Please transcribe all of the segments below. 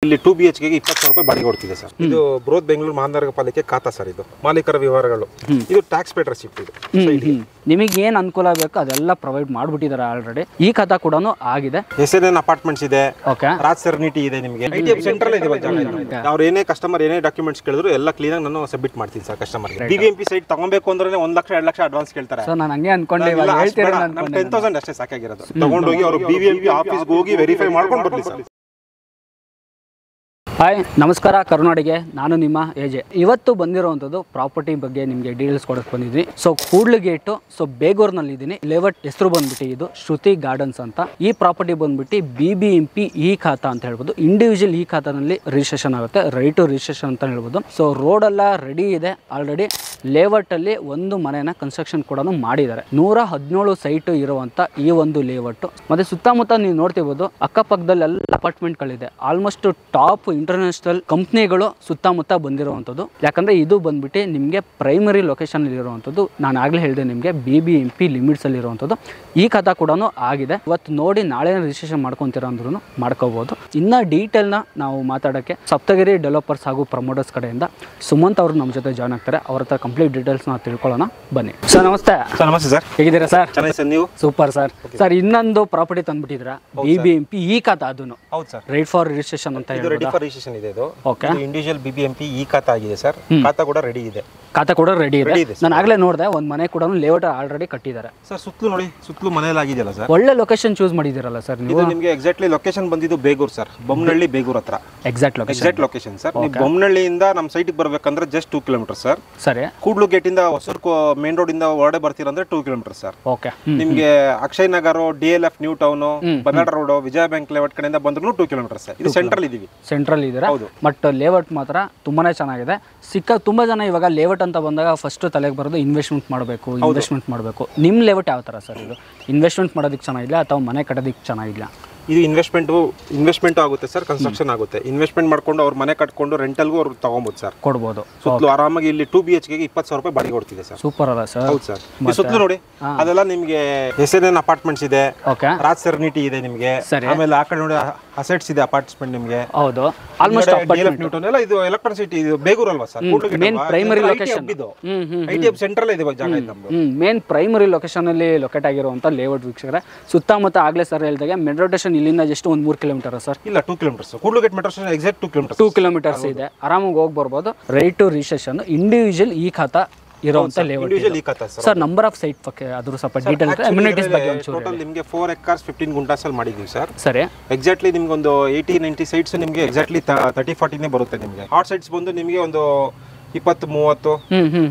ಇಲ್ಲಿ 2 BHK ಗೆ 20,000 ರೂಪಾಯಿ ಬಾಡಿಗೆ ಕೊಡ್ತಿದೆ ಸರ್. ಇದು ಬೃಹತ್ ಬೆಂಗಳೂರು ಮಹಾನಗರ ಪಾಲಿಕೆ ಖಾತಾ ಸರ್. ಇದು ಮಾಲೀಕರ ವಿವರಗಳು. ಇದು ಟ್ಯಾಕ್ಸ್ ಪೇಡ್ ರೆಸಿಪ್ಟ್. ಇದು ನಿಮಗೆ ಏನು ಅನುಕೂಲ ಬೇಕು ಅದೆಲ್ಲ ಪ್ರೊವೈಡ್ ಮಾಡಿಬಿಟ್ಟಿದ್ದಾರೆ ಆಲ್ರೆಡಿ. ಈ ಖಾತಾ ಕೂಡ ಆಗಿದೆ. SNN ಅಪಾರ್ಟ್ಮೆಂಟ್ಸ್ ಇದೆ, ಓಕೆ, ರಾಜ್ ಸೆರ್ನಿಟಿ ಇದೆ, ನಿಮಗೆ ITF ಸೆಂಟ್ರಲ್ ಇದೆ. ಅವ್ರು ಏನೇ ಕಸ್ಟಮರ್ ಏನೇ ಡಾಕ್ಯುಮೆಂಟ್ಸ್ ಕೇಳಿದ್ರು ಎಲ್ಲ ಕ್ಲೀನ್ ಆಗಿ ನಾನು ಸಬ್ಮಿಟ್ ಮಾಡ್ತೀನಿ ಸರ್ ಕಸ್ಟಮರ್ಗೆ. BBMP ಸೈಟ್ ತಗೊಬೇಕು ಅಂದ್ರೆ 1 ಲಕ್ಷ 2 ಲಕ್ಷ ಅಡ್ವಾನ್ಸ್ ಕೇಳ್ತಾರೆ. ಸೊ ನಾನು ಹಂಗೆ ಅನ್ಕೊಂಡೆ, ಇವಾಗ ಹೇಳ್ತೀರಾ ನಾನು 10,000 ಅಷ್ಟೇ ಸಾಕಾಗಿರೋದು. ತಗೊಂಡೋಗಿ ಅವರು BBMP ಆಫೀಸ್ಗೆ ಹೋಗಿ ವೆರಿಫೈ ಮಾಡ್ಕೊಂಡು ಬರ್ಲಿ ಸರ್. ಹಾಯ್, ನಮಸ್ಕಾರ ಕರ್ನಾಟಕ, ನಾನು ನಿಮ್ಮ ಎಜೆ. ಇವತ್ತು ಬಂದಿರುವಂಥದ್ದು ಪ್ರಾಪರ್ಟಿ ಬಗ್ಗೆ ನಿಮಗೆ ಡೀಟೇಲ್ಸ್ ಕೊಡಕ್ಕೆ ಬಂದಿದ್ವಿ. ಸೊ ಕೂಡ್ಲುಗೇಟು, ಸೊ ಬೇಗೂರ್ನಲ್ಲಿ ಇದ್ದೀನಿ. ಲೇಔಟ್ ಹೆಸರು ಬಂದ್ಬಿಟ್ಟು ಇದು ಶ್ರುತಿ ಗಾರ್ಡನ್ಸ್ ಅಂತ. ಈ ಪ್ರಾಪರ್ಟಿ ಬಂದ್ಬಿಟ್ಟು BBMP ಈ ಖಾತಾ ಅಂತ ಹೇಳ್ಬೋದು. ಇಂಡಿವಿಜುವಲ್ ಈ ಖಾತಾನಲ್ಲಿ ರಿಜಿಸ್ಟ್ರೇಷನ್ ಆಗುತ್ತೆ, ರೈಟ್ ಟು ರಿಜಿಸ್ಟ್ರೇಷನ್ ಅಂತ ಹೇಳ್ಬೋದು. ಸೊ ರೋಡ್ ಎಲ್ಲ ರೆಡಿ ಇದೆ ಆಲ್ರೆಡಿ. ಲೇಔಟ್ ಅಲ್ಲಿ ಒಂದು ಮನೆಯನ್ನ ಕನ್ಸ್ಟ್ರಕ್ಷನ್ ಕೂಡ ಮಾಡಿದ್ದಾರೆ. 117 ಸೈಟ್ ಇರುವಂತ ಈ ಒಂದು ಲೇಔಟ್. ಮತ್ತೆ ಸುತ್ತಮುತ್ತ ನೀವು ನೋಡ್ತಿರ್ಬೋದು, ಅಕ್ಕಪಕ್ಕದಲ್ಲಿ ಎಲ್ಲ ಅಪಾರ್ಟ್ಮೆಂಟ್ಗಳಿದೆ. ಆಲ್ಮೋಸ್ಟ್ ಟಾಪ್ ಇಂಟರ್ನ್ಯಾಷನಲ್ ಕಂಪ್ನಿಗಳು ಸುತ್ತಮುತ್ತ ಬಂದಿರುವಂಥದ್ದು. ಯಾಕಂದ್ರೆ ಇದು ಬಂದ್ಬಿಟ್ಟು ನಿಮಗೆ ಪ್ರೈಮರಿ ಲೊಕೇಶನ್ ಇರುವಂಥದ್ದು. ನಾನು ಆಗ್ಲೇ ಹೇಳಿದೆ ನಿಮಗೆ BBMP ಲಿಮಿಟ್ಸ್ ಅಲ್ಲಿ ಇರುವಂಥದ್ದು. ಈ ಖಾತಾ ಕೂಡ ಆಗಿದೆ. ಇವತ್ತು ನೋಡಿ ನಾಳೆ ರಿಜಿಸ್ಟ್ರೇಷನ್ ಮಾಡ್ಕೊಂತೀರ ಅಂದ್ರೂ ಮಾಡ್ಕೋಬಹುದು. ಇನ್ನ ಡೀಟೇಲ್ ನ ನಾವು ಮಾತಾಡೋಕ್ಕೆ ಸಪ್ತಗಿರಿ ಡೆವಲಪರ್ಸ್ ಹಾಗೂ ಪ್ರಮೋಟರ್ಸ್ ಕಡೆಯಿಂದ ಸುಮಂತ್ ಅವರು ನಮ್ಮ ಜೊತೆ ಜಾಯ್ನ್ ಆಗ್ತಾರೆ. ಅವ್ರ ಹತ್ರ ಕಂಪ್ಲೀಟ್ ಡೀಟೇಲ್ಸ್ ನಾವು ತಿಳ್ಕೊಳ್ಳೋಣ, ಬನ್ನಿ ಸರ್. ನಮಸ್ತೆ ಸರ್. ನಮಸ್ತೆ ಸರ್, ಹೇಗಿದ್ದೀರಾ ಸರ್? ಚೆನ್ನಾಗಿ ಸರ್, ನೀವು? Super sir. ಸರ್, ಇನ್ನೊಂದು ಪ್ರಾಪರ್ಟಿ ತಂದ್ಬಿಟ್ಟಿದ್ರ BBMP ಈ ಖಾತಾ, ಅದನ್ನು ಹೌದು ಸರ್, ರೈಟ್ ಫಾರ್ ರಿಜಿಸ್ಟ್ರೇಷನ್ ಅಂತ ಇದು ರೆಡಿ ಫಾರ್ ರಿಜಿಸ್ಟ್ರೇಷನ್ ಇದೆ. ಇದು ಓಕೆ, ಇಂಡಿವಿಜುವಲ್ BBMP ಈ ಖಾತಾ ಆಗಿದೆ ಸರ್. ಖಾತಾ ಕೂಡ ರೆಡಿ ಇದೆ. ಖಾತಾ ಕೂಡ ರೆಡಿ ಇದೆ. ನಾನು ಆಗ್ಲೇ ನೋಡಿದೆ, ಒಂದು ಮನೆ ಕೂಡ ಲೇಔಟ್ ಆಲ್ರೆಡಿ ಕಟ್ಟಿದ್ದಾರೆ ಸರ್. ಸುತ್ತಲೂ ನೋಡಿ, ಸುತ್ತಲೂ ಮನೆಯಲ್ಲಿ ಆಗಿದೆಯಲ್ಲ ಸರ್. ಒಳ್ಳೆ ಲೊಕೇಶನ್ ಚೂಸ್ ಮಾಡಿದಿರಲ್ಲ ಸರ್ ನೀವು. ಇದು ನಿಮಗೆ ಎಕ್ಸಾಕ್ಟ್ಲಿ ಲೊಕೇಶನ್ ಬಂದಿದ್ದು ಬೇಗೂರು ಸರ್, ಬೊಮ್ಮನಹಳ್ಳಿ ಬೇಗೂರು ಹತ್ರ. Exact location sir. ನೀವು ಬೊಮ್ಮನಹಳ್ಳಿಯಿಂದ ನಮ್ಮ ಸೈಟ್ಗೆ ಬರ್ಬೇಕಂದ್ರೆ ಜಸ್ಟ್ 2 ಕಿಲೋಮೀಟರ್ ಸರ್. ಸರಿ. ಕೂಡ್ಲು ಗೇಟ್ ಇಂದ ಹೊಸೂರು ಮೇನ್ ರೋಡ್ ಇಂದ ಹೊರಡೆ ಬರ್ತೀರಂದ್ರೆ 2 ಕಿಲೋಮೀಟರ್ ಸರ್. ಓಕೆ. ನಿಮ್ಗೆ ಅಕ್ಷಯ್ ನಗರ, DLF ನ್ಯೂ ಟೌನ್, ಬನ್ನಾಡ ರೋಡ್, ವಿಜಯ ಬ್ಯಾಂಕ್ ಲೇಔಟ್ ಕಡೆಯಿಂದ ಬಂದ್ರು 2 ಕಿಲೋಮೀಟರ್ ಸರ್. ಇದು ಸೆಂಟ್ರಲ್ ಇದೀವಿ. ಸೆಂಟ್ರಲ್ ಇದೀರಾ? ಬಟ್ ಲೇಔಟ್ ಮಾತ್ರ ತುಂಬಾನೇ ಚೆನ್ನಾಗಿದೆ. ತುಂಬಾ ಜನ ಇವಾಗ ಲೇಔಟ್ ಅಂತ ಬಂದಾಗ ಫಸ್ಟ್ ತಲೆಗೆ ಬರೋದು ಇನ್ವೆಸ್ಟ್ಮೆಂಟ್ ಮಾಡಬೇಕು. ನಿಮ್ಮ ಲೇಔಟ್ ಯಾವ ತರ ಸರ್? ಇದು ಇನ್ವೆಸ್ಟ್ಮೆಂಟ್ ಮಾಡೋದಕ್ಕೆ ಚೆನ್ನಾಗಿಲ್ಲ ಅಥವಾ ಮನೆ ಕಟ್ಟೋದಕ್ಕೆ ಚೆನ್ನಾಗಿಲ್ಲ? ಇದು ಇನ್ವೆಸ್ಟ್ಮೆಂಟ್ ಆಗುತ್ತೆ ಸರ್, ಕನ್ಸ್ಟ್ರಕ್ಷನ್ ಆಗುತ್ತೆ. ಇನ್ವೆಸ್ಟ್ಮೆಂಟ್ ಮಾಡ್ಕೊಂಡು ಅವ್ರ ಮನೆ ಕಟ್ಕೊಂಡು ರೆಂಟಲ್ಗೂ ಅವ್ರು ತಗೊಬಹುದು ಸರ್, ಕೊಡ್ಬೋದು. ಸುತ್ತಲೂ ಆರಾಮಾಗಿ ಇಲ್ಲಿ 2 BHK ಗೆ 20,000 ರೂಪಾಯಿ ಬಾಡಿಗೆ ಕೊಡ್ತಿದೆ ಸರ್. ಸೂಪರ್ ಅಲ್ಲ ಸರ್? ಹೌದು ಸರ್. ಸುತ್ತಲೂ ನೋಡಿ, ಅದೆಲ್ಲ ನಿಮ್ಗೆ SNN ಅಪಾರ್ಟ್ಮೆಂಟ್ಸ್ ಇದೆ, ರಾಜ್ ಸೆರ್ನಿಟಿ ಇದೆ ನಿಮ್ಗೆ. ಆಮೇಲೆ ಆ ಕಡೆ ನೋಡಿ ಅಸೆಟ್ಸ್ ಇದೆ, ಅಪಾರ್ಟ್ಮೆಂಟ್ ನಿಮ್ಗೆ. ಹೌದು, ಆಲ್ಮೋಸ್ಟ್ DLF ನ್ಯೂ ಟೌನ್ ಎಲ್ಲ ಇದು ಎಲೆಕ್ಟ್ರಾನಿಸಿಟಿ. ಇದು ಬೇಗೂರು ಅಲ್ವಾ ಸರ್? ಮೇನ್ ಪ್ರೈಮರಿ ಲೊಕೇಶನ್ ಇದು ITF ಸೆಂಟ್ರಲ್ ಇದೆ ಜಾಗ ಇದೆ ನಮ್ದು. ಮೇನ್ ಪ್ರೈಮರಿ ಲೊಕೇಶನ್ ಅಲ್ಲಿ ಲೊಕೇಟ್ ಆಗಿರುವಂತ ಲೇಔಟ್ ವೀಕ್ಷಕರೇ. ಸುತ್ತಮುತ್ತ ಆಗ್ಲೇ ಸರ್ ಹೇಳಿದಾಗೆ ಮೆಟ್ರೋ ಸ್ಟೇಷನ್ ಇಲ್ಲಿಂದ ಜಸ್ಟ್ 3 ಕಿಲೋಮೀಟರ್ ಸರ್. ಇಲ್ಲ, 2 kilometres. Kudlu Gate metro station exact 2 kilometres ಇದೆ. ಆರಾಮಾಗಿ ಹೋಗಿ ಬರ್ಬೋದು. ರೈಟ್ ಟು ರಿಜಿಸ್ಟ್ರೇಷನ್ ಇಂಡಿವಿಜುವಲ್ ಈ ಖಾತಾ ಇರುವಂತ layout sir. Number off site ಬಗ್ಗೆ ಅದ್ರ ಸ್ವಲ್ಪ ಡೀಟೇಲ್ ಅಮ್ಯುನಿಟೀಸ್ ಬಗ್ಗೆ ಒಂಚೂರು. ಟೋಟಲ್ ನಿಮಗೆ 4 ಎಕರ್ಸ್ 15 ಗುಂಟಾಸ್ ಅಲ್ಲಿ ಮಾಡಿದೀವಿ ಸರ್. ಸರಿ. ಎಕ್ಸಾಕ್ಟ್ಲಿ ನಿಮ್ಗೆ ಒಂದು 80-90 ಸೈಟ್ಸ್ ನಿಮಗೆ ಎಕ್ಸಾಕ್ಟ್ಲಿ 30-40 ಬರುತ್ತೆ. ನಿಮಗೆ ಹಾಟ್ ಸೈಟ್ಸ್ ಬಂದು ನಿಮಗೆ ಒಂದು 20-30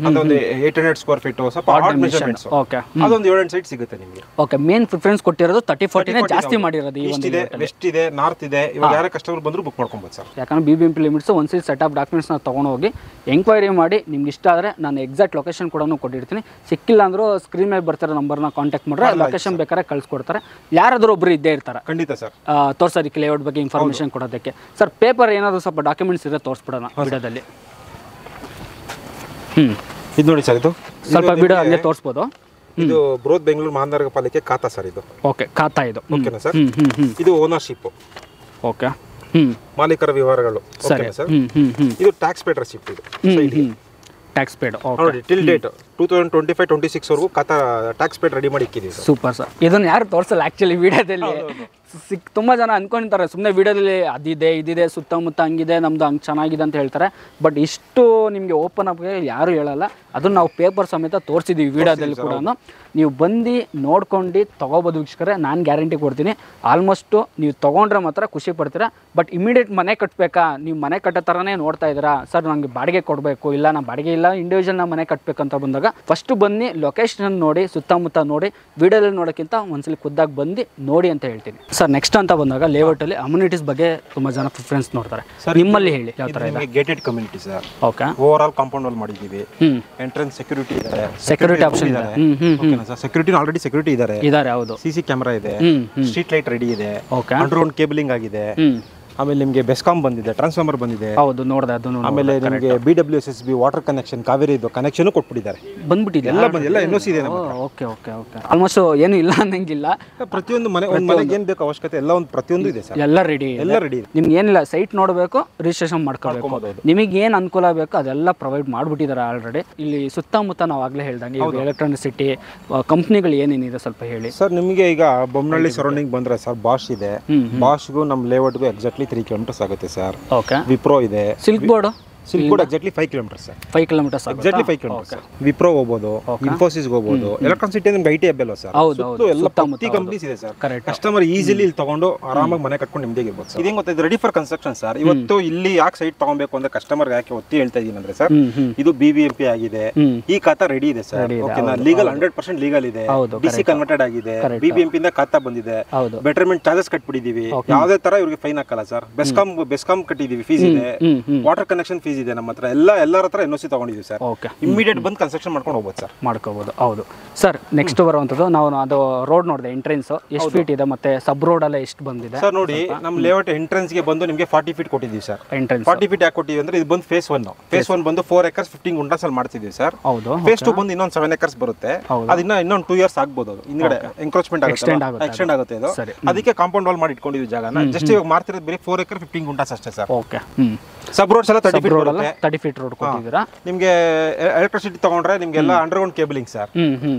ಅದೊಂದು 800 ಸ್ಕ್ವೇರ್ ಫೀಟ್ ಸ್ವಲ್ಪ ಹಾಟ್ ಮೆಜರ್ಮೆಂಟ್ಸ್. ಓಕೆ, ಅದೊಂದು 7-8 ಸೈಟ್ ಸಿಗುತ್ತೆ ನಿಮಗೆ. ಓಕೆ, ಮೇನ್ ಪ್ರಿಫರೆನ್ಸ್ ಕೊಟ್ಟಿರೋದು 30-40 ಜಾಸ್ತಿ ಮಾಡಿರೋದು. ಈಸ್ಟ್ ಇದೆ, ವೆಸ್ಟ್ ಇದೆ, ನಾರ್ತ್ ಇದೆ. ಇವಾಗ ಯಾರ ಕಸ್ಟಮರ್ ಬಂದ್ರು ಬುಕ್ ಮಾಡ್ಕೊಬಹುದು ಸರ್. ಯಾಕಂದ್ರೆ BBMP ಲಿಮಿಟ್ಸ್ ಒಂದ್ಸರಿ ಸೆಟ್ ಆಫ್ ಡಾಕ್ಯುಮೆಂಟ್ಸ್ ನ ತಗೊಂಡು ಹೋಗಿ ಎಂಕ್ವೈರಿ ಮಾಡಿ ನಿಮ್ಗೆ ಇಷ್ಟ ಆದ್ರೆ ನಾನು ಎಕ್ಸಾಕ್ಟ್ ಲೊಕೇಶನ್ ಕೂಡ ಕೊಟ್ಟಿರ್ತೀನಿ. ಸಿಕ್ಕಿಲ್ಲ ಅಂದ್ರೂ ಸ್ಕ್ರೀನ್ ಮೇಲೆ ಬರ್ತಿರೋ ನಂಬರ್ನ ಕಾಂಟ್ಯಾಕ್ಟ್ ಮಾಡ್ರೆ ಲೊಕೇಶನ್ ಬೇಕಾದ್ರೆ ಕಳ್ಸಿಕೊಡ್ತಾರೆ. ಯಾರಾದ್ರೂ ಒಬ್ರು ಇದ್ದೇ ಇರ್ತಾರೆ. ಖಂಡಿತ ಸರ್. ತೋರ್ಸೋದಕ್ಕೆ ಲೇಔಟ್ ಬಗ್ಗೆ ಇನ್ಫಾರ್ಮೇಶನ್ ಕೊಡೋದಕ್ಕೆ. ಸರ್, ಪೇಪರ್ ಏನಾದ್ರು ಸ್ವಲ್ಪ ಡಾಕ್ಯುಮೆಂಟ್ಸ್ ಇದ್ರೆ ತೋರಿಸ್ಬಿಡೋಣ ವಿಡಿಯೋದಲ್ಲಿ. ಇದು ನೋಡಿ ಸರ್, ಇದು ಸ್ವಲ್ಪ ವಿಡಿಯೋ ಹಂಗೆ ತೋರಿಸ್ಬೋದು. ಇದು ಬೃಹತ್ ಬೆಂಗಳೂರು ಮಹಾನಗರ ಪಾಲಿಕೆ ಖಾತಾ ಸರ್. ಇದು ಓಕೆ, ಖಾತಾ ಇದು. ಓಕೆನಾ ಸರ್? ಇದು ಓನರ್ಶಿಪ್. ಓಕೆ, ಮಾಲೀಕರ ವಿವರಗಳು. ಓಕೆನಾ ಸರ್? ಇದು ಟ್ಯಾಕ್ಸ್ ಪೇಡ್ ರೆಸಿಪ್ಟ್. ಇದು ಟ್ಯಾಕ್ಸ್ ಪೇಡ್. ನೋಡಿ, ಟಿಲ್ ಡೇಟ್ 2025-26 ವರೆಗೂ ಖಾತಾ ಟ್ಯಾಕ್ಸ್ ಪೇಡ್ ರೆಡಿ ಮಾಡಿ ಇಕ್ಕಿದ್ದೀವಿ. Super sir. ಇದನ್ನ ಯಾರು ತೋರಿಸಲ್ಲ ಆಕ್ಚುಲಿ ವಿಡಿಯೋದಲ್ಲಿ. ತುಂಬ ಜನ ಅನ್ಕೊಂತಾರೆ ಸುಮ್ಮನೆ ವಿಡಿಯೋದಲ್ಲಿ ಅದಿದೆ ಇದಿದೆ ಸುತ್ತಮುತ್ತ ಹಂಗಿದೆ ನಮ್ದು ಹಂಗೆ ಚೆನ್ನಾಗಿದೆ ಅಂತ ಹೇಳ್ತಾರೆ. ಬಟ್ ಇಷ್ಟು ನಿಮಗೆ ಓಪನ್ ಅಪ್ ಯಾರು ಹೇಳಲ್ಲ. ಅದನ್ನು ನಾವು ಪೇಪರ್ ಸಮೇತ ತೋರಿಸಿದ್ದೀವಿ ವಿಡಿಯೋದಲ್ಲಿ ಕೂಡ. ನೀವು ಬಂದು ನೋಡ್ಕೊಂಡು ತೊಗೋಬೋದು ವೀಕ್ಷಕರೇ. ನಾನು ಗ್ಯಾರಂಟಿ ಕೊಡ್ತೀನಿ, ಆಲ್ಮೋಸ್ಟು ನೀವು ತೊಗೊಂಡ್ರೆ ಮಾತ್ರ ಖುಷಿ ಪಡ್ತೀರಾ. ಬಟ್ ಇಮಿಡಿಯೇಟ್ ಮನೆ ಕಟ್ಟಬೇಕಾ, ನೀವು ಮನೆ ಕಟ್ಟೋ ಥರನೇ ನೋಡ್ತಾ ಇದ್ದೀರಾ ಸರ್, ನನಗೆ ಬಾಡಿಗೆ ಕೊಡಬೇಕು, ಇಲ್ಲ ನಾನು ಬಾಡಿಗೆ ಇಲ್ಲ ಇಂಡಿವಿಜುವಲ್ ನಾನು ಮನೆ ಕಟ್ಟಬೇಕಂತ ಬಂದಾಗ ಫಸ್ಟ್ ಬನ್ನಿ, ಲೊಕೇಶನ್ ನೋಡಿ, ಸುತ್ತಮುತ್ತ ನೋಡಿ. ವಿಡಿಯೋದಲ್ಲಿ ನೋಡೋಕ್ಕಿಂತ ಒಂದ್ಸಲಿ ಖುದ್ದಾಗಿ ಬಂದು ನೋಡಿ ಅಂತ ಹೇಳ್ತೀನಿ ಸರ್. ನೆಕ್ಸ್ಟ್ ಅಂತ ಬಂದಾಗ ಲೇಔಟ್ ಅಲ್ಲಿ ಅಮ್ಯುನಿಟೀಸ್ ಬಗ್ಗೆ ತುಂಬಾ ಜನ ಪ್ರಿಫರೆನ್ಸ್ ನೋಡ್ತಾರೆ. ನಿಮ್ಮಲ್ಲಿ ಹೇಳಿ ಯಾವ ತರ ಇದೆ? Gated community sir. Okay, over all compound wall ಮಾಡಿದೀವಿ. ಎಂಟ್ರೆನ್ಸ್ ಸೆಕ್ಯೂರಿಟಿ ಇದೆ, ಸೆಕ್ಯೂರಿಟಿ ಆಪ್ಷನ್ ಇದೆ. ಓಕೆನಾ ಸರ್? ಸೆಕ್ಯೂರಿಟಿ ಆಲ್ರೆಡಿ ಸೆಕ್ಯೂರಿಟಿ ಇದ್ದಾರೆ. ಹೌದು. CC ಕ್ಯಾಮೆರಾ ಇದೆ, ಸ್ಟ್ರೀಟ್ ಲೈಟ್ ರೆಡಿ ಇದೆ, ಓಕೆ, ಅಂಡರ್ಗ್ರೌಂಡ್ ಕೇಬಲಿಂಗ್ ಆಗಿದೆ. ಆಮೇಲೆ ನಿಮಗೆ ಬೆಸ್ಕಾಂ ಬಂದಿದೆ, ಟ್ರಾನ್ಸ್ಫಾರ್ಮರ್ ಬಂದಿದೆ. ಹೌದು, ನೋಡಿದೆ ಅದನ್ನು. ಆಮೇಲೆ ನಿಮಗೆ BWSSB ವಾಟರ್ ಕನೆಕ್ಷನ್, ಕಾವೇರಿ ಇದು ಕನೆಕ್ಷನ್ ಕೊಟ್ಬಿಟ್ಟಿದ್ದಾರೆ. ಬಂದ್ಬಿಟ್ಟಿದೆ ಎಲ್ಲ NOC ಇದೆ. Okay okay okay. ಆಲ್ಮೋಸ್ಟ್ ಏನು ಇಲ್ಲ ಅನ್ನಂಗಿಲ್ಲ. ಪ್ರತಿಯೊಂದು ಒಂದು ಮನೆಗೆ ಏನು ಬೇಕು ಅವಶ್ಯಕತೆ ಎಲ್ಲ ಒಂದು ಪ್ರತಿಯೊಂದು ಇದೆ ಸರ್. ಎಲ್ಲ ರೆಡಿ ಇದೆ. ನಿಮ್ಗೆ ಏನಿಲ್ಲ, ಸೈಟ್ ನೋಡಬೇಕು, ರಿಜಿಸ್ಟ್ರೇಷನ್ ಮಾಡ್ಕೋಬೇಕು, ನಿಮಗೆ ಏನು ಅನುಕೂಲ ಬೇಕು ಅದೆಲ್ಲ ಪ್ರೊವೈಡ್ ಮಾಡಿಬಿಟ್ಟಿದ್ದಾರೆ ಆಲ್ರೆಡಿ. ಇಲ್ಲಿ ಸುತ್ತಮುತ್ತ ನಾವು ಆಗಲೇ ಹೇಳ್ದಂಗೆ ಎಲೆಕ್ಟ್ರಾನಿಸಿಟಿ ಕಂಪ್ನಿಗಳು ಏನೇನಿದೆ ಸ್ವಲ್ಪ ಹೇಳಿ ಸರ್. ನಿಮಗೆ ಈಗ ಬೊಮ್ಮನಹಳ್ಳಿ ಸರೌಂಡಿಂಗ್ ಬಂದ್ರೆ ಸರ್ ಬಾಷ್ ಇದೆ. ಬಾಷ್ಗೂ ನಮ್ಮ ಲೇಔಟ್ಗೂ ಎಕ್ಸಾಕ್ಟ್ಲಿ 3 ಕಿಲೋಮೀಟರ್ಸ್ ಆಗುತ್ತೆ ಸರ್. ಓಕೆ. ವಿಪ್ರೋ ಇದೆ. Silk Board exactly 5 kilometres sir. 5 kilometres exactly 5 kilometres. Wipro ಹೋಗ್ಬೋದು, ಇನ್ಫೋಸಿಸ್ ಹೋಗ್ಬೋದು. ಎಲೆಕ್ಟ್ರಾನಿಕ್ ಸಿಟಿ ನಿಮ್ಗೆ IT ಹಬ್ ಅಲ್ವಾ ಸರ್? ಎಲ್ಲ ಪ್ರತಿ ಕಂಪ್ನೀಸ್ ಇದೆ ಸರ್. ಕಸ್ಟಮರ್ ಈಸಿಲಿ ಇಲ್ಲಿ ತಗೊಂಡು ಆರಾಮಾಗಿ ಮನೆ ಕಟ್ಕೊಂಡು ನಿಮ್ದೇಗೆ ಇರ್ಬೋದು ಸರ್. ಇದೇನು ಗೊತ್ತಾ, ರೆಡಿ ಫಾರ್ ಕನ್ಸ್ಟ್ರಕ್ಷನ್ ಸರ್. ಇವತ್ತು ಇಲ್ಲಿ ಯಾಕೆ ಸೈಟ್ ತಗೊಬೇಕು ಅಂದ್ರೆ ಕಸ್ಟಮರ್ ಯಾಕೆ ಒತ್ತಿ ಹೇಳ್ತಾ ಇದೀನಿ ಅಂದ್ರೆ ಸರ್, ಇದು BBMP ಆಗಿದೆ, ಈ ಖಾತಾ ರೆಡಿ ಇದೆ ಸರ್. ಓಕೆನಾ, ಲೀಗಲ್ 100% ಲೀಗಲ್ ಇದೆ, DC ಕನ್ವರ್ಟೆಡ್ ಆಗಿದೆ, BBMP ಇಂದ ಖಾತಾ ಬಂದಿದೆ, ಬೆಟರ್ಮೆಂಟ್ ಚಾರ್ಜಸ್ ಕಟ್ಬಿಟ್ಟಿದೀವಿ, ಯಾವುದೇ ತರ ಇವ್ರಿಗೆ ಫೈನ್ ಹಾಕಲ್ಲ ಸರ್. ಬೆಸ್ಕಾಂ ಕಟ್ಟಿದೀವಿ, ಫೀಸ್ ಇದೆ, ವಾಟರ್ ಕನೆಕ್ಷನ್ ಫೀಸ್ ಇದೆ ನಮ್ಮ ಹತ್ರ, ಎಲ್ಲರ ಹತ್ರ NOC ತಗೊಂಡಿದ್ದೀವಿ ಸರ್. ಇಮಿಡಿಯೇಟ್ ಬಂದು ಕನ್ಸ್ಟ್ರಕ್ಷನ್ ಮಾಡ್ಕೊಂಡು ಹೋಗ್ಬೋದು ಸರ್. ಮಾಡ್ಕೋಬಹುದು. ಹೌದು ಸರ್. ನೆಕ್ಸ್ಟ್ ಬರುವಂತದ್ದು ನಾವು ಅದು ರೋಡ್ ನೋಡಿದೆ, ಎಂಟ್ರೆನ್ಸ್ ಎಷ್ಟು ಫೀಟ್ ಇದೆ ಮತ್ತೆ ಸಬ್ ರೋಡ್ ಎಲ್ಲ ಎಷ್ಟು ಬಂದಿದೆ ಸರ್? ನೋಡಿ, ನಮ್ಮ ಲೇಔಟ್ ಎಂಟ್ರೆನ್ಸ್ ಗೆ ಬಂದು ನಿಮಗೆ 40 ಫೀಟ್ ಕೊಟ್ಟಿದ್ದೀವಿ ಸರ್. ಎಂಟ್ರೆನ್ಸ್ 40 ಫೀಟ್ ಯಾಕೆ ಕೊಟ್ಟಿದ್ದೀವಿ ಅಂದ್ರೆ ಇದು ಬಂದು ಫೇಸ್ 1. ಫೇಸ್ 1 ಬಂದು 4 ಎಕರ್ಸ್ 15 ಗುಂಟಾಸ್ ಅಲ್ಲಿ ಮಾಡ್ತಿದ್ದೀವಿ ಸರ್. ಹೌದು. ಫೇಸ್ 2 ಬಂದು ಇನ್ನೊಂದು 7 ಎಕರ್ಸ್ ಬರುತ್ತೆ. ಅದನ್ನ ಇನ್ನೊಂದು 2 ಇಯರ್ಸ್ ಆಗ್ಬೋದು. ಅದು ಹಿಂಗಡೆ ಎನ್ಕ್ರೋಚ್ಮೆಂಟ್ ಆಗುತ್ತೆ, ಎಕ್ಸ್ಟೆಂಡ್ ಆಗುತ್ತೆ ಇದು. ಅದಕ್ಕೆ ಕಾಂಪೌಂಡ್ ವಾಲ್ ಮಾಡಿ ಇಟ್ಕೊಂಡಿದ್ದೀವಿ ಜಾಗನ. ಜಸ್ಟ್ ಇವಾಗ ಮಾಡ್ತಿರೋದು ಬರೀ 4 ಎಕರ್ 15 ಗುಂಟಾಸ್ ಅಷ್ಟೇ ಸರ್. ಓಕೆ. ಸಬ್ ರೋಡ್ಸ್ ಎಲ್ಲ 30 ಫೀಟ್ ರೋಡ್ ಕೊಟ್ಟಿದ್ದೀರಾ. ನಿಮಗೆ ಎಲೆಕ್ಟ್ರಿಸಿಟಿ ತಗೊಂಡ್ರೆ ನಿಮ್ಗೆಲ್ಲ underground cabling sir.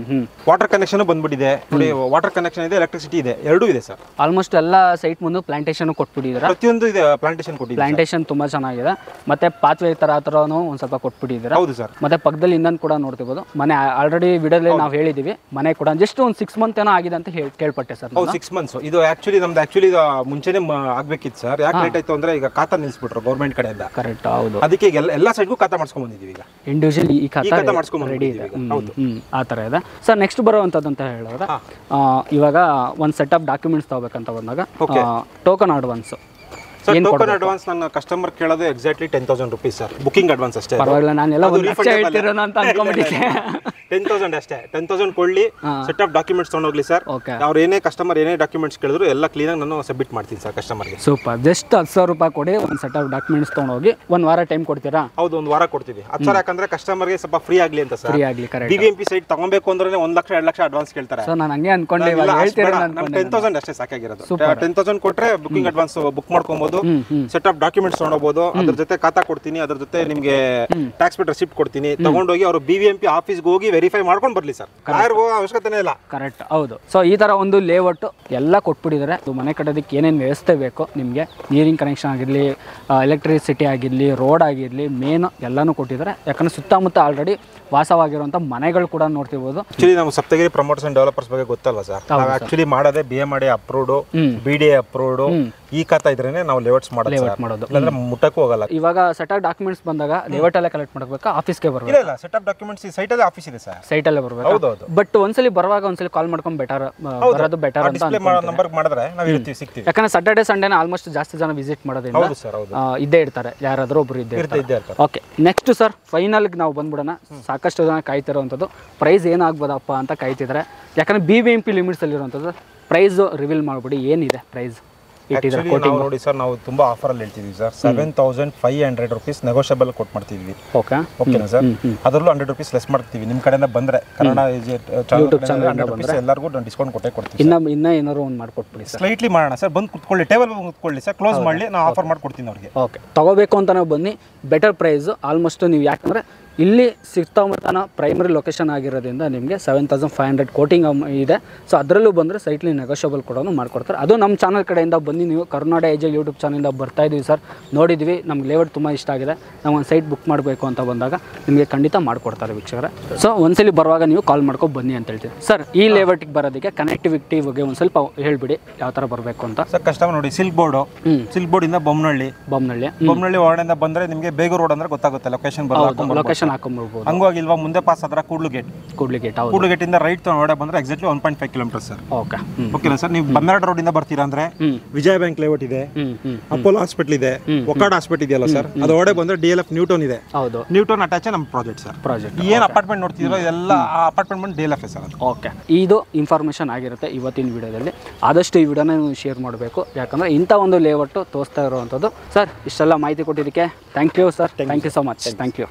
Water connection ಬಂದ್ಬಿಟ್ಟಿದೆ ನೋಡಿ. ವಾಟರ್ ಕನೆಕ್ಷನ್ ಇದೆ, ಎಲೆಕ್ಟ್ರಿಸಿಟಿ ಇದೆ, ಎರಡೂ ಇದೆ ಸರ್. ಆಲ್ಮೋಸ್ಟ್ ಎಲ್ಲ ಸೈಟ್ ಮುಂದೆ ಪ್ಲಾಂಟೇಶನ್ ಕೊಟ್ಬಿಟ್ಟಿದ್ದೀರಾ. ಪ್ರತಿಯೊಂದು ಇದೆ, ಪ್ಲಾಂಟೇಶನ್ ಕೊಟ್ಟಿದ್ದೀರಾ. ಪ್ಲಾಂಟೇಶನ್ ತುಂಬಾ ಚೆನ್ನಾಗಿದೆ. ಮತ್ತೆ ಪಾತ್ವೆ ಥರನೂ ಒಂದ್ ಸ್ವಲ್ಪ ಕೊಟ್ಬಿಟ್ಟಿದ್ದೀರಾ. ಹೌದು ಸರ್. ಮತ್ತೆ ಪಕ್ಕದಲ್ಲಿ ಇನ್ನೊಂದು ಕೂಡ ನೋಡ್ತಿರ್ಬೋದು ಮನೆ. ಆಲ್ರೆಡಿ ವಿಡಿಯೋದಲ್ಲಿ ನಾವು ಹೇಳಿದೀವಿ ಮನೆ ಕೂಡ ಜಸ್ಟ್ ಒಂದು 6 ಮಂತ್ ಏನೋ ಆಗಿದೆ ಅಂತ ಕೇಳ್ಪಟ್ಟೆ ಸರ್. 6 ಮಂತ್ಸ್. ಇದು ಆಕ್ಚುಲಿ ಮುಂಚೆನೆ ಆಗ್ಬೇಕಿತ್ತು ಸರ್. ಯಾಕೆ ಲೇಟ್ ಆಯ್ತು ಅಂದ್ರೆ ಈಗ ಖಾತಾ ನಿಲ್ಸ್ಬಿಟ್ರು ಗೌರ್ಮೆಂಟ್ ಕಡೆಯಿಂದ. ಕರೆಕ್ಟ್. ಹೌದು. ಅದಕ್ಕೆ ಎಲ್ಲ ಸೈಡ್ಗೂ ಖಾತಾ ಮಾಡ್ಸ್ಕೊಂಡ್ ಬಂದಿದ್ದೀವಿ ಈಗ. ಇಂಡಿವಿಜುವಲ್ ಈ ಖಾತಾ ಮಾಡ್ಸ್ಕೊಂಡ್ ರೆಡಿ ಇದೆ. ಹೌದು, ಆ ಥರ ಇದೆ ಸರ್. ನೆಕ್ಸ್ಟ್ ಬರುವಂಥದ್ದು ಅಂತ ಹೇಳಿದ್ರೆ ಇವಾಗ ಒಂದು ಸೆಟ್ ಆಫ್ ಡಾಕ್ಯುಮೆಂಟ್ಸ್ ತಗೋಬೇಕಂತ ಬಂದಾಗ ಟೋಕನ್ ಅಡ್ವಾನ್ಸ್. ಟೋಕನ್ ಅಡ್ವಾನ್ಸ್ ನನ್ನ ಕಸ್ಟಮರ್ ಕೇಳೋದು exactly 10,000 rupees sir. Booking advance ಅಷ್ಟೇ. ಪರವಾಗಿಲ್ಲ, ನಾನೆಲ್ಲ 1,00,000 ಹೇಳ್ತಿರೋಣ ಅಂತ ಅನ್ಕೊಂಡ್ಬಿಟ್ಟಿದ್ದೆ. 10,000 ಅಷ್ಟೇ. 10,000 ಕೊಡ್ಲಿ, ಸೆಟ್ ಆಫ್ ಡಾಕ್ಯುಮೆಂಟ್ಸ್ ತಗೊಂಡೋಗ್ಲಿ ಸರ್. ಅವ್ರು ಏನೇ ಕಸ್ಟಮರ್ ಏನೇ ಡಾಕ್ಯುಮೆಂಟ್ಸ್ ಕೇಳಿದ್ರು ಎಲ್ಲ ಕ್ಲೀನ್ ಆಗಿ ನಾನು ಸಬ್ಮಿಟ್ ಮಾಡ್ತೀನಿ ಸರ್ ಕಸ್ಟಮರ್ಗೆ. ಸೂಪರ್. ಜಸ್ಟ್ 10,000 ರೂಪಾಯಿ ಕೊಡಿ, ಒಂದು ಸೆಟ್ ಆಫ್ ಡಾಕ್ಯುಮೆಂಟ್ಸ್ ತಗೊಂಡೋಗಿ 1 ವಾರ ಟೈಮ್ ಕೊಡ್ತೀರಾ? ಹೌದು, 1 ವಾರ ಕೊಡ್ತೀವಿ. 10,000 ಯಾಕಂದ್ರೆ ಕಸ್ಟಮರ್ಗೆ ಸ್ವಲ್ಪ ಫ್ರೀ ಆಗ್ಲಿ ಅಂತ ಸರ್. ಫ್ರೀ ಆಗ್ಲಿ. ಕರೆಕ್ಟ್. BBMP ಸೈಟ್ ತಗೊಬೇಕು ಅಂದ್ರೆ 1 ಲಕ್ಷ 2 ಲಕ್ಷ ಅಡ್ವಾನ್ಸ್ ಕೇಳ್ತಾರೆ. ಸೊ ನಾನು ಹಂಗೆ ಅನ್ಕೊಂಡೆ, ಇವಾಗ ಹೇಳ್ತೀರಾ ನಾನು. 10,000 ಅಷ್ಟೇ ಸಾಕಾಗಿರೋದು. 10,000 ಕೊಟ್ರೆ ಬುಕಿಂಗ್ ಅಡ್ವಾನ್ಸ್ ಬುಕ್ ಮಾಡ್ಕೊಬಹುದು. ಸೆಟ್ ಆಫ್ ಡಾಕ್ಯುಮೆಂಟ್ಸ್ ತಗೊಂಡೋಗ್ಬೋದು. ಅದ್ರ ಜೊತೆ ಖಾತಾ ಕೊಡ್ತೀನಿ, ಅದ್ರ ಜೊತೆ ನಿಮಗೆ ಟ್ಯಾಕ್ಸ್ ಪೇಡ್ ರೆಸಿಪ್ಟ್ ಕೊಡ್ತೀನಿ. ತಗೊಂಡೋಗಿ ಅವರು BBMP ಆಫೀಸ್ಗೆ ಹೋಗಿ ವೆರಿಫೈ ಮಾಡ್ಕೊಂಡು ಬರ್ಲಿ ಸರ್. ಅವಶ್ಯಕತೆ ಇಲ್ಲ. ಕರೆಕ್ಟ್. ಹೌದು. ಸೊ ಈ ತರ ಒಂದು ಲೇಔಟ್ ಎಲ್ಲ ಕೊಟ್ಬಿಟ್ಟಿದ್ದಾರೆ. ಮನೆ ಕಟ್ಟೋದಕ್ಕೆ ಏನೇನು ವ್ಯವಸ್ಥೆ ಬೇಕೋ ನಿಮಗೆ, ನೀರಿನ ಕನೆಕ್ಷನ್ ಆಗಿರಲಿ, ಎಲೆಕ್ಟ್ರಿಸಿಟಿ ಆಗಿರಲಿ, ರೋಡ್ ಆಗಿರಲಿ, ಮೇನ್ ಎಲ್ಲಾನು ಕೊಟ್ಟಿದ್ದಾರೆ. ಯಾಕಂದ್ರೆ ಸುತ್ತಮುತ್ತ ಆಲ್ರೆಡಿ ವಾಸವಾಗಿರುವಂತ ಮನೆಗಳು ಕೂಡ ನೋಡ್ತಿರ್ಬೋದು. ಆಕ್ಚುಲಿ ನಾವು ಸಪ್ತಗಿರಿ ಪ್ರಮೋಟರ್ಸ್ ಅಂಡ್ ಡೆವಲಪರ್ಸ್ ಬಗ್ಗೆ ಗೊತ್ತಲ್ವಾ ಸರ್? ನಾವು ಆಕ್ಚುಲಿ ಮಾಡೋದೇ BMRDA ಅಪ್ರೂವ್ಡ್, BDA ಅಪ್ರೂವ್ಡ್ ಈ ಖಾತಾ ಇದ್ರೇನೆ ನಾವು ಲೇಔಟ್ಸ್ ಮಾಡೋದು. ಇಲ್ಲಾಂದ್ರೆ ಮುಟ್ಟಕ್ಕೂ ಹೋಗಲ್ಲ. ಇವಾಗ ಸೆಟ್ ಆಫ್ ಡಾಕ್ಯುಮೆಂಟ್ಸ್ ಬಂದಾಗ ಲೇಔಟ್ ಎಲ್ಲ ಕಲೆಕ್ಟ್ ಮಾಡಬೇಕಾ, ಆಫೀಸ್ಗೆ ಬರಬೇಕು? ಇಲ್ಲ, ಸೆಟ್ ಆಫ್ ಡಾಕ್ಯುಮೆಂಟ್ಸ್ ಸೈಟ್ ಅಲ್ಲೇ ಆಫೀಸ್ ಇದೆ ಸರ್. ಸೈಟ್ ಅಲ್ಲೇ ಬರಬೇಕು. ಹೌದು. ಬಟ್ ಒಂದ್ಸಲಿ ಬರುವಾಗ ಒಂದ್ಸಲಿ ಕಾಲ್ ಮಾಡ್ಕೊಂಡು ಬರೋದು ಬೆಟರ್ ಅಂತ ನಂಬರ್ ಮಾಡಿದ್ರೆ ನಾವು ಇರ್ತೀವಿ, ಸಿಗ್ತೀವಿ. ಯಾಕಂದ್ರೆ ಸಾಟರ್ಡೆ ಸಂಡೇನ ಆಲ್ಮೋಸ್ಟ್ ಜಾಸ್ತಿ ಜನ ವಿಸಿಟ್ ಮಾಡೋದ್ರಿಂದ ಇದ್ದೇ ಇರ್ತಾರೆ, ಯಾರಾದ್ರೂ ಒಬ್ರು ಇದ್ದೇ ಇರ್ತಾರೆ. ಓಕೆ. ನೆಕ್ಸ್ಟ್ ಸರ್ ಫೈನಲ್ ನಾವು ಬಂದ್ಬಿಡೋಣ. ಸಾಕಷ್ಟು ಜನ ಕಾಯ್ತಿರೋವಂಥದ್ದು ಪ್ರೈಸ್ ಏನಾಗ್ಬೋದಪ್ಪ ಅಂತ ಕಾಯ್ತಿದ್ದಾರೆ. ಯಾಕಂದ್ರೆ BBMP ಲಿಮಿಟ್ಸ್ ಅಲ್ಲಿರುವಂಥದ್ದು ಪ್ರೈಸ್ ರಿವೀಲ್ ಮಾಡ್ಬಿಡಿ, ಏನಿದೆ ಪ್ರೈಸ್? ನೋಡಿ ಸರ್, ನಾವು ತುಂಬಾ ಆಫರ್ ಅಲ್ಲಿ ಹೇಳ್ತಿದ್ವಿ ಸರ್. 7,500 rupees ನೆಗೋಷಿಯಬಲ್ ಕೊಟ್ಟು ಮಾಡ್ತಿದ್ವಿ. ಓಕೆನಾ ಸರ್? ಅದರಲ್ಲೂ 100 rupees ಲೆಸ್ ಮಾಡ್ತೀವಿ. ನಿಮ್ಮ ಕಡೆಯಿಂದ ಬಂದ್ರೆ ಕನ್ನಡ ಯೂಟ್ಯೂಬ್ ಚಾನಲ್ ಎಲ್ಲರಿಗೂ ಡಿಸ್ಕೌಂಟ್ ಕೊಡ್ತೀವಿ. ಇನ್ನ ಏನಾದ್ರು ಒಂದು ಮಾಡ್ಕೊಟ್ಬಿಡಿ ಸರ್. ಸ್ಲೈಟ್ಲಿ ಮಾಡೋಣ ಸರ್. ಬಂದು ಕುತ್ಕೊಳ್ಳಿ, ಟೇಬಲ್ ಕುತ್ಕೊಳ್ಳಿ ಸರ್, ಕ್ಲೋಸ್ ಮಾಡಲಿ, ನಾವು ಆಫರ್ ಮಾಡ್ಕೊಡ್ತೀನಿ ಅವ್ರಿಗೆ. ಓಕೆ. ತಗೋಬೇಕು ಅಂತ ನಾವು ಬನ್ನಿ, ಬೆಟರ್ ಪ್ರೈಸ್ ಆಲ್ಮೋಸ್ಟ್. ನೀವು ಯಾಕಂದ್ರೆ ಇಲ್ಲಿ ಸುತ್ತಮುತ್ತನ ಪ್ರೈಮರಿ ಲೊಕೇಶನ್ ಆಗಿರೋದ್ರಿಂದ ನಿಮಗೆ 7,500 ಕೋಟಿಂಗ್ ಇದೆ. ಸೊ ಅದರಲ್ಲೂ ಬಂದರೆ ಸೈಟ್ಲಿ ನೆಗೋಷಿಯಬಲ್ ಕೂಡ ಮಾಡ್ಕೊಡ್ತಾರೆ. ಅದು ನಮ್ಮ ಚಾನಲ್ ಕಡೆಯಿಂದ ಬನ್ನಿ. ನೀವು ಕರ್ನಾಟಕ ಏಜಲ್ ಯೂಟ್ಯೂಬ್ ಚಾನಲಿಂದ ಬರ್ತಾ ಇದ್ದೀವಿ ಸರ್, ನೋಡಿದ್ವಿ, ನಮ್ಗೆ ಲೇಔಟ್ ತುಂಬ ಇಷ್ಟ ಆಗಿದೆ, ನಾವು ಒಂದು ಸೈಟ್ ಬುಕ್ ಮಾಡಬೇಕು ಅಂತ ಬಂದಾಗ ನಿಮಗೆ ಖಂಡಿತ ಮಾಡಿಕೊಡ್ತಾರೆ ವೀಕ್ಷಕರೇ. ಸೊ ಒಂದ್ಸಲಿ ಬರುವಾಗ ನೀವು ಕಾಲ್ ಮಾಡ್ಕೊಂಡು ಬನ್ನಿ ಅಂತ ಹೇಳ್ತೀವಿ ಸರ್. ಈ ಲೇಔಟಿಗೆ ಬರೋದಕ್ಕೆ ಕನೆಕ್ಟಿವಿಟಿ ಬಗ್ಗೆ ಒಂದು ಸ್ವಲ್ಪ ಹೇಳ್ಬಿಡಿ, ಯಾವ ಥರ ಬರಬೇಕು ಅಂತ ಸರ್. ಕಷ್ಟ ನೋಡಿ, ಸಿಲ್ಕ್ ಬೋರ್ಡ್ ಇಂದ ಬೊಮ್ಮನಹಳ್ಳಿ ಹೊರಗಡೆಯಿಂದ ಬಂದರೆ ನಿಮಗೆ ಬೇಗೂರು ರೋಡ್ ಅಂದ್ರೆ ಗೊತ್ತಾಗುತ್ತೆ. Location turn ಹಾಕೊಂಡ್ಬರ್ಬೋದು. ಹಂಗೋಗಿಲ್ವಾ ಮುಂದೆ ಪಾಸ್ ಆದ್ರೆ ಕೂಡ್ಲು ಗೇಟ್ ಹೌದು. ಕೂಡ್ಲು ಗೇಟ್ ಇಂದ ರೈಟ್ ಹೊಡೆ ಬಂದ್ರೆ ಎಕ್ಸಾಕ್ಟ್ಲಿ 1.5 ಕಿಲೋಮೀಟರ್ ಸರ್. ಓಕೆ ಓಕೆನಾ ಸರ್? ನೀವು ಬಮ್ಮೆರಡ್ ರೋಡ್ ಇಂದ ಬರ್ತೀರಾ ಅಂದ್ರೆ ವಿಜಯ ಬ್ಯಾಂಕ್ ಲೇಔಟ್ ಇದೆ, ಅಪೋಲೋ ಹಾಸ್ಪಿಟಲ್ ಇದೆ, ಒಕಾಡ್ ಹಾಸ್ಪಿಟಲ್ ಇದೆಯಲ್ಲ ಸರ್, ಅದು ಹೊಡೆ ಬಂದ್ರೆ DLF ನ್ಯೂಟನ್ ಇದೆ. ಹೌದು, ನ್ಯೂಟನ್ ಅಟ್ಯಾಚ್ ನಮ್ಮ ಪ್ರಾಜೆಕ್ಟ್ ಸರ್. ಏನ್ ಅಪಾರ್ಟ್ಮೆಂಟ್ ನೋಡ್ತಿದ್ರೋ ಎಲ್ಲ ಆ ಅಪಾರ್ಟ್ಮೆಂಟ್ ಬಂದು DLF ಸರ್. ಓಕೆ, ಇದು ಇನ್ಫಾರ್ಮೇಷನ್ ಆಗಿರುತ್ತೆ ಇವತ್ತಿನ ವಿಡಿಯೋದಲ್ಲಿ. ಆದಷ್ಟು ಈ ವಿಡಿಯೋನ ನೀವು ಶೇರ್ ಮಾಡಬೇಕು, ಯಾಕಂದ್ರೆ ಇಂಥ ಒಂದು ಲೇಔಟ್ ತೋರಿಸ್ತಾ ಇರುವಂಥದ್ದು. ಸರ್, ಇಷ್ಟೆಲ್ಲ ಮಾಹಿತಿ ಕೊಟ್ಟಿದ್ದಕ್ಕೆ thank you sir. Thank you so much. Thank you.